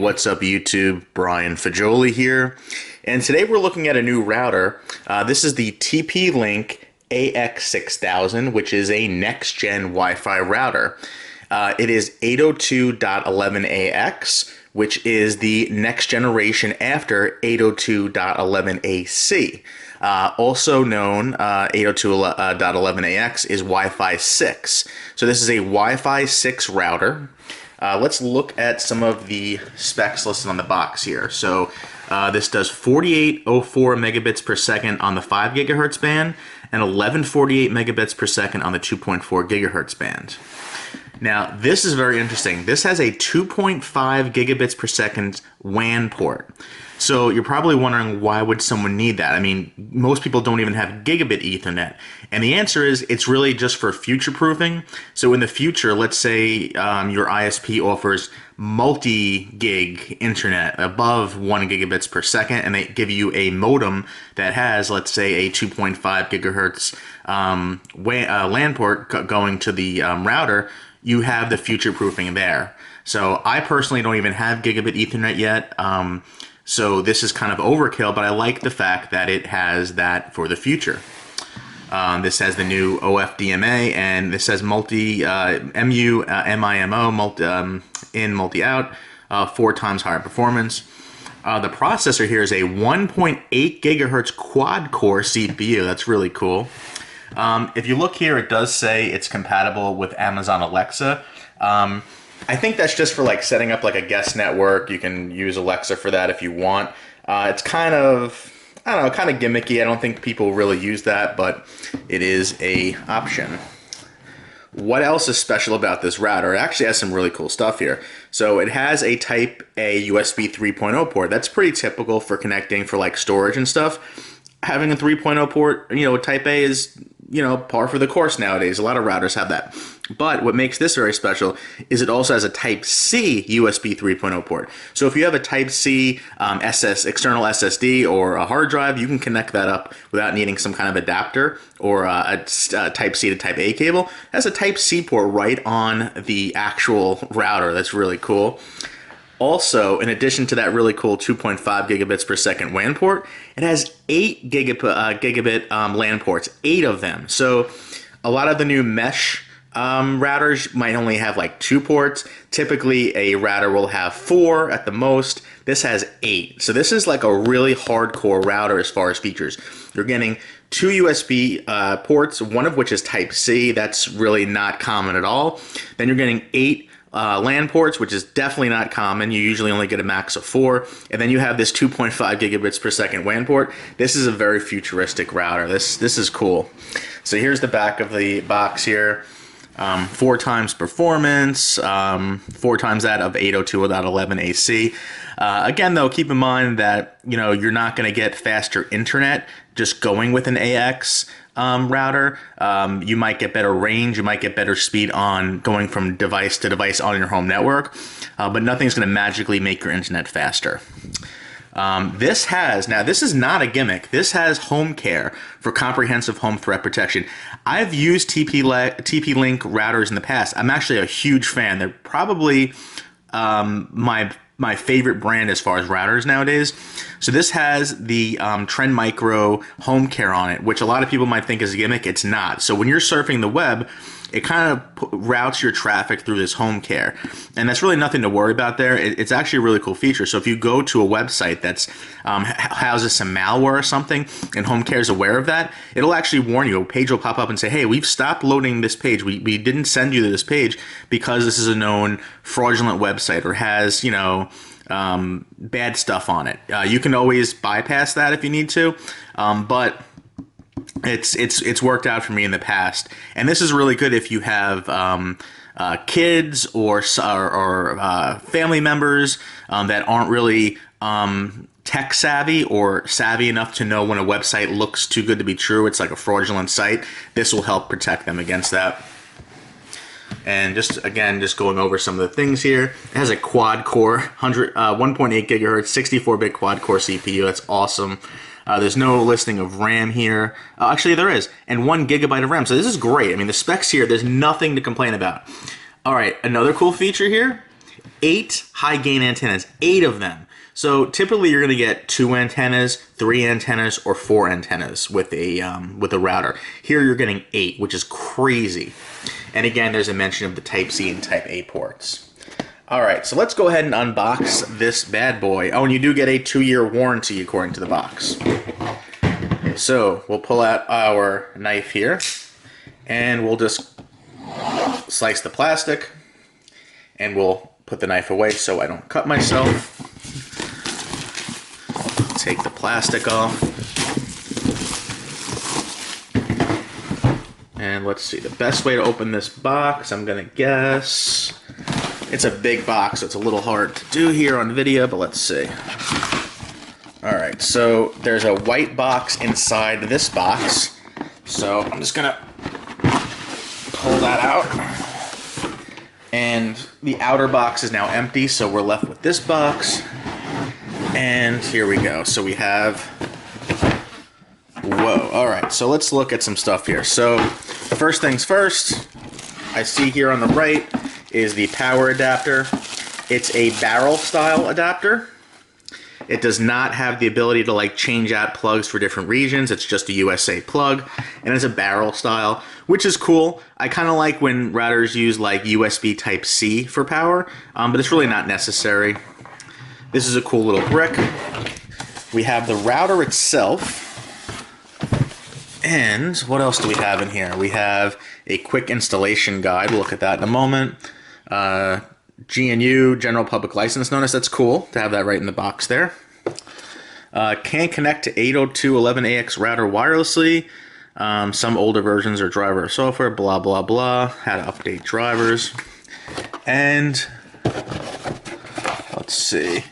what's up YouTube? Brian Fagioli here, and today we're looking at a new router. This is the TP-Link AX6000, which is a next-gen Wi-Fi router. It is 802.11ax, which is the next generation after 802.11ac. Also known, 802.11ax is Wi-Fi 6. So this is a Wi-Fi 6 router. Let's look at some of the specs listed on the box here. So this does 4804 megabits per second on the 5 gigahertz band and 1148 megabits per second on the 2.4 gigahertz band. Now, this is very interesting. This has a 2.5 gigabits per second WAN port. So you're probably wondering, why would someone need that? I mean, most people don't even have gigabit Ethernet. And the answer is, it's really just for future-proofing. So in the future, let's say your ISP offers multi-gig internet above 1 gigabits per second, and they give you a modem that has, let's say, a 2.5 gigahertz LAN port going to the router. You have the future-proofing there. So I personally don't even have gigabit Ethernet yet. So this is kind of overkill, but I like the fact that it has that for the future. This has the new OFDMA, and this has MU, MIMO, in, multi-out, 4 times higher performance. The processor here is a 1.8 gigahertz quad-core CPU. That's really cool. If you look here, it does say it's compatible with Amazon Alexa. I think that's just for like setting up like a guest network. You can use Alexa for that if you want. It's kind of, I don't know, kind of gimmicky. I don't think people really use that, but it is a option. What else is special about this router? It actually has some really cool stuff here. So it has a Type A USB 3.0 port. That's pretty typical for connecting for like storage and stuff. Having a 3.0 port, you know, Type A is, you know, par for the course nowadays. A lot of routers have that. But what makes this very special is it also has a Type C USB 3.0 port. So if you have a Type C external SSD or a hard drive, you can connect that up without needing some kind of adapter or a Type C to Type A cable. It has a Type C port right on the actual router. That's really cool. Also, in addition to that really cool 2.5 gigabits per second WAN port, it has 8 gigabit LAN ports, 8 of them. So a lot of the new mesh routers might only have like 2 ports. Typically, a router will have 4 at the most. This has 8. So this is like a really hardcore router as far as features. You're getting 2 USB ports, one of which is Type C. That's really not common at all. Then you're getting 8 LAN ports, which is definitely not common. You usually only get a max of 4. And then you have this 2.5 gigabits per second WAN port. This is a very futuristic router. This is cool. So here's the back of the box here. 4 times performance, 4 times that of 802.11ac. Again, though, keep in mind that, you know, you're not going to get faster internet just going with an AX router. You might get better range, you might get better speed on going from device to device on your home network, but nothing's going to magically make your internet faster. This is not a gimmick. This has home care for comprehensive home threat protection. I've used TP-Link routers in the past. I'm actually a huge fan. They're probably my favorite brand as far as routers nowadays. So this has the Trend Micro home care on it, which a lot of people might think is a gimmick. It's not. So when you're surfing the web, it kind of routes your traffic through this home care. And that's really nothing to worry about there. It's actually a really cool feature. So if you go to a website that's houses some malware or something, and home care is aware of that, it'll actually warn you. A page will pop up and say, hey, we've stopped loading this page. We didn't send you to this page because this is a known fraudulent website or has, you know, bad stuff on it. You can always bypass that if you need to, but it's worked out for me in the past, and this is really good if you have kids or family members that aren't really tech savvy or savvy enough to know when a website looks too good to be true. It's like a fraudulent site. This will help protect them against that. And just going over some of the things here. It has a quad core, 1.8 gigahertz, 64-bit quad core CPU. That's awesome. There's no listing of RAM here. Actually, there is, and 1 gigabyte of RAM. So this is great. I mean, the specs here, there's nothing to complain about. All right, another cool feature here 8 high gain antennas, 8 of them. So typically you're going to get 2 antennas, 3 antennas, or 4 antennas with a router. Here you're getting 8, which is crazy. And again, there's a mention of the Type-C and Type-A ports. All right, so let's go ahead and unbox this bad boy. Oh, and you do get a 2-year warranty according to the box. So we'll pull out our knife here, and we'll just slice the plastic, and we'll put the knife away so I don't cut myself. Take the plastic off. And let's see, the best way to open this box, I'm gonna guess, it's a big box, so it's a little hard to do here on video, but let's see. Alright, so there's a white box inside this box, so I'm just gonna pull that out. And the outer box is now empty, so we're left with this box. And here we go. So we have, whoa, all right, so let's look at some stuff here. So first things first, I see here on the right is the power adapter. It's a barrel style adapter. It does not have the ability to like change out plugs for different regions. It's just a USA plug, and it's a barrel style, which is cool. I kind of like when routers use like USB Type-C for power, but it's really not necessary. This is a cool little brick. We have the router itself. And what else do we have in here? We have a quick installation guide. We'll look at that in a moment. GNU, General Public License Notice. That's cool to have that right in the box there. Can connect to 802.11ax router wirelessly. Some older versions are driver software, blah, blah, blah. How to update drivers. And let's see.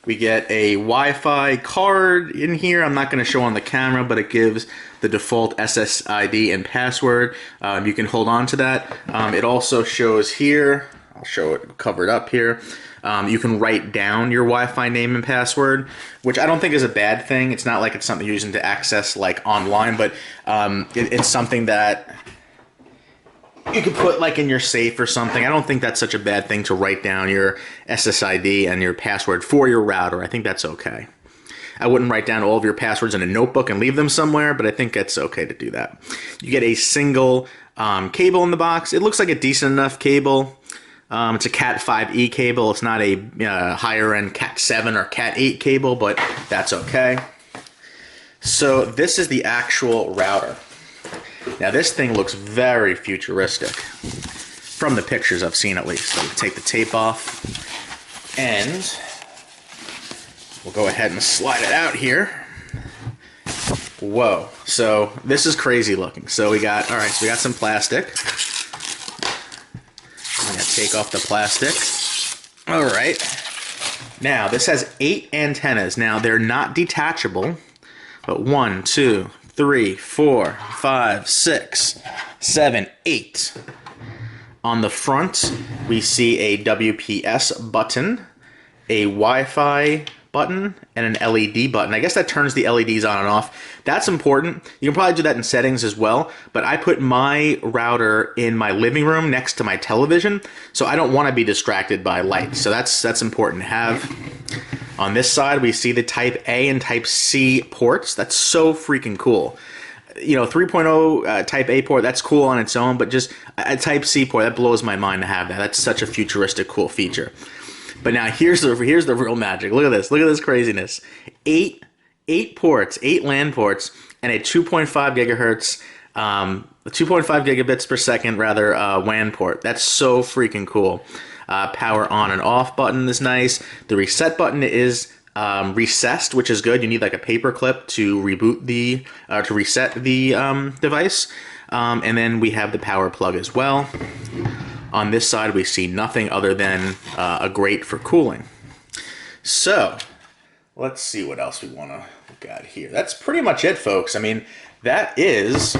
We get a Wi-Fi card in here. I'm not going to show on the camera, but it gives the default SSID and password. You can hold on to that. It also shows here, I'll show it covered up here. You can write down your Wi-Fi name and password, which I don't think is a bad thing. It's not like it's something you're using to access like online, but it's something that you could put like in your safe or something. I don't think that's such a bad thing to write down your SSID and your password for your router. I think that's okay. I wouldn't write down all of your passwords in a notebook and leave them somewhere, but I think it's okay to do that. You get a single cable in the box. It looks like a decent enough cable. It's a Cat 5e cable. It's not a higher end Cat 7 or Cat 8 cable, but that's okay. So this is the actual router. Now this thing looks very futuristic, from the pictures I've seen at least. So we'll take the tape off, and we'll go ahead and slide it out here. Whoa, so this is crazy looking. So we got, all right, so we got some plastic. I'm gonna take off the plastic. All right, now this has 8 antennas. Now they're not detachable, but 1, 2, 3, 4, 5, 6, 7, 8. On the front, we see a WPS button, a Wi-Fi button, and an LED button. I guess that turns the LEDs on and off. That's important. You can probably do that in settings as well, but I put my router in my living room next to my television, so I don't want to be distracted by lights. So that's important to have. On this side, we see the Type A and Type C ports. That's so freaking cool. You know, 3.0 Type A port, that's cool on its own, but just a Type C port, that blows my mind to have that. That's such a futuristic, cool feature. But now here's the real magic. Look at this craziness. 8 ports, 8 LAN ports, and a 2.5 gigahertz, 2.5 gigabits per second rather WAN port. That's so freaking cool. Power on and off button is nice. The reset button is recessed, which is good. You need like a paper clip to reboot the, to reset the device. And then we have the power plug as well. On this side, we see nothing other than a grate for cooling. So let's see what else we want to look at here. That's pretty much it, folks. I mean, that is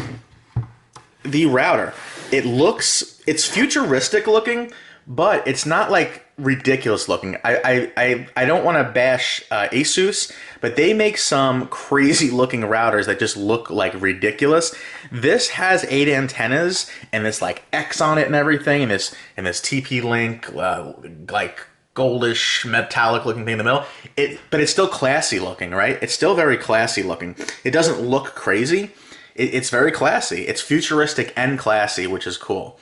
the router. It's futuristic looking, but it's not like ridiculous looking. I don't want to bash Asus, but they make some crazy looking routers that just look like ridiculous. This has 8 antennas and this like X on it and everything, and this TP-Link like goldish metallic looking thing in the middle. But it's still classy looking, right? It's still very classy looking. It doesn't look crazy. It's very classy. It's futuristic and classy, which is cool.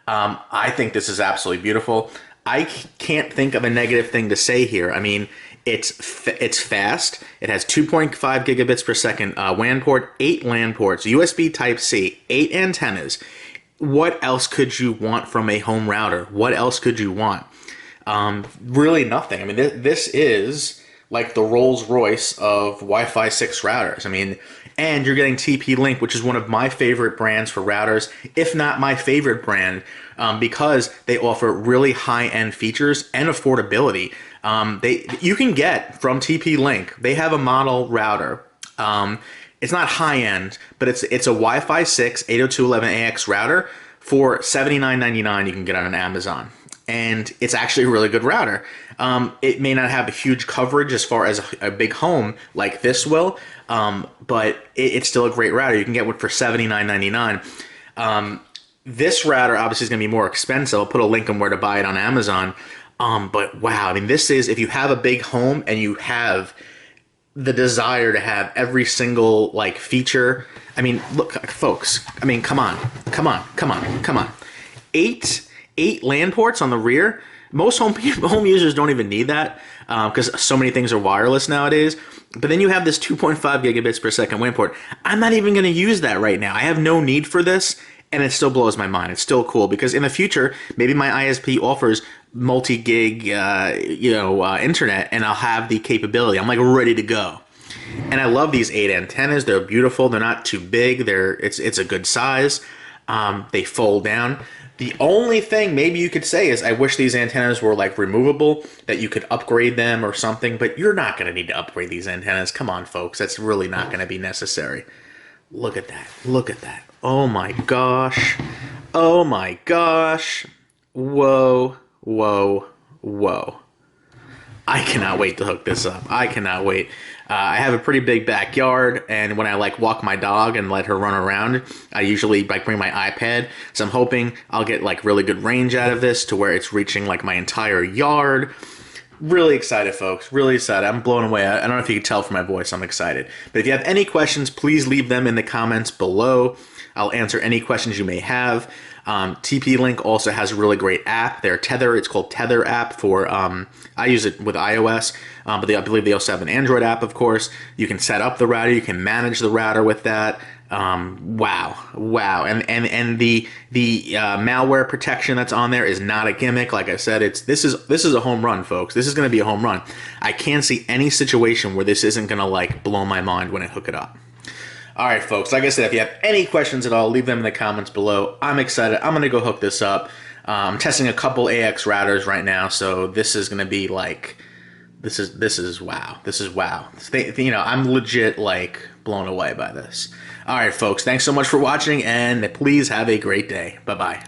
I think this is absolutely beautiful. I can't think of a negative thing to say here. I mean, it's fast. It has 2.5 gigabits per second WAN port, 8 LAN ports, USB Type-C, 8 antennas. What else could you want from a home router? What else could you want? Really nothing. I mean, this is like the Rolls-Royce of Wi-Fi 6 routers. I mean, and you're getting TP-Link, which is one of my favorite brands for routers, if not my favorite brand, because they offer really high-end features and affordability. You can get from TP-Link, they have a model router. It's not high-end, but it's a Wi-Fi 6 802.11ax router for $79.99 you can get on Amazon. And it's actually a really good router. It may not have a huge coverage as far as a big home like this will, but it's still a great router. You can get one for $79.99. This router obviously is going to be more expensive. I'll put a link on where to buy it on Amazon. But wow, I mean, this is, if you have a big home and you have the desire to have every single like feature. I mean, look, folks. I mean, come on. Eight LAN ports on the rear. Most home users don't even need that because so many things are wireless nowadays. But then you have this 2.5 gigabits per second WAN port. I'm not even going to use that right now. I have no need for this, and it still blows my mind. It's still cool because in the future, maybe my ISP offers multi-gig, internet, and I'll have the capability. I'm like ready to go. And I love these 8 antennas. They're beautiful. They're not too big. It's a good size. They fold down. The only thing maybe you could say is I wish these antennas were like removable, that you could upgrade them or something, but you're not going to need to upgrade these antennas. Come on, folks. That's really not going to be necessary. Look at that. Look at that. Oh my gosh. Oh my gosh. Whoa, whoa, whoa. I cannot wait to hook this up. I cannot wait. I have a pretty big backyard, and when I like walk my dog and let her run around, I usually like bring my iPad. So I'm hoping I'll get like really good range out of this to where it's reaching like my entire yard. Really excited, folks. Really excited. I'm blown away. I don't know if you can tell from my voice. I'm excited. But if you have any questions, please leave them in the comments below. I'll answer any questions you may have. TP-Link also has a really great app. Their Tether, it's called Tether app for, I use it with iOS, but I believe they also have an Android app, of course. You can set up the router. You can manage the router with that. Wow. And the malware protection that's on there is not a gimmick. Like I said, this is a home run, folks. This is going to be a home run. I can't see any situation where this isn't going to like blow my mind when I hook it up. All right, folks, like I said, if you have any questions at all, leave them in the comments below. I'm excited. I'm going to go hook this up. I'm testing a couple AX routers right now, so this is going to be like, this is wow. This is wow. I'm legit like blown away by this. All right, folks, thanks so much for watching, and please have a great day. Bye-bye.